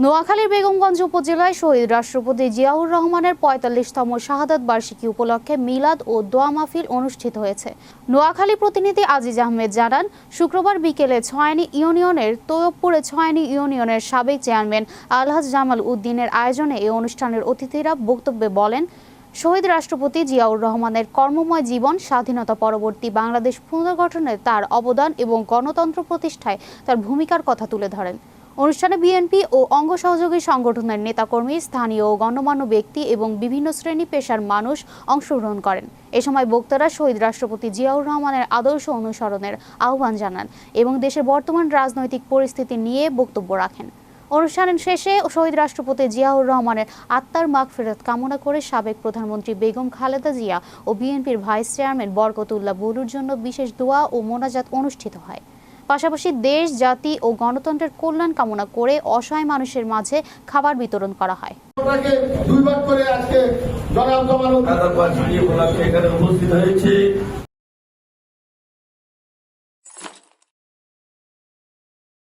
নোয়াখালীর বেগমগঞ্জ উপজেলায় শহীদ রাষ্ট্রপতি জিয়াউর রহমানের ৪৫তম শাহাদাত বার্ষিকী উপলক্ষে মিলাদ ও দোয়া মাহফিল অনুষ্ঠিত হয়েছে। নোয়াখালী প্রতিনিধি আজিজ আহমেদ জানান, শুক্রবার বিকেলে ছয়নি ইউনিয়নের তৈয়বপুরে ছয়নি ইউনিয়নের সাবেক চেয়ারম্যান আলহাজ জামাল উদ্দিনের আয়োজনে এই অনুষ্ঠানের অতিথিরা বক্তব্যে বলেন, শহীদ রাষ্ট্রপতি জিয়াউর রহমানের কর্মময় জীবন, স্বাধীনতা পরবর্তী বাংলাদেশ পুনর্গঠনে তার অবদান এবং গণতন্ত্র প্রতিষ্ঠায় তার ভূমিকার কথা তুলে ধরেন। অনুষ্ঠানে বিএনপি ও অঙ্গ সহযোগী সংগঠনের নেতাকর্মী, স্থানীয় ও গণ্যমান্য ব্যক্তি এবং বিভিন্ন শ্রেণী পেশার মানুষ অংশগ্রহণ করেন। এ সময় বক্তারা শহীদ রাষ্ট্রপতি জিয়াউর রহমানের আদর্শ অনুসরণের আহ্বান জানান এবং দেশের বর্তমান রাজনৈতিক পরিস্থিতি নিয়ে বক্তব্য রাখেন। অনুষ্ঠানের শেষে শহীদ রাষ্ট্রপতি জিয়াউর রহমানের আত্মার মাগফিরাত কামনা করে সাবেক প্রধানমন্ত্রী বেগম খালেদা জিয়া ও বিএনপির ভাইস চেয়ারম্যান বরকতুল্লাহ বুলুর জন্য বিশেষ দোয়া ও মোনাজাত অনুষ্ঠিত হয়। পাশাপাশি দেশ, জাতি ও গণতন্ত্রের কল্যাণ কামনা করে অসহায় মানুষের মাঝে খাবার বিতরণ করা হয়। দুই ভাগ করে আজকে জনাব জামাল উদ্দিন উপস্থিত হয়েছে।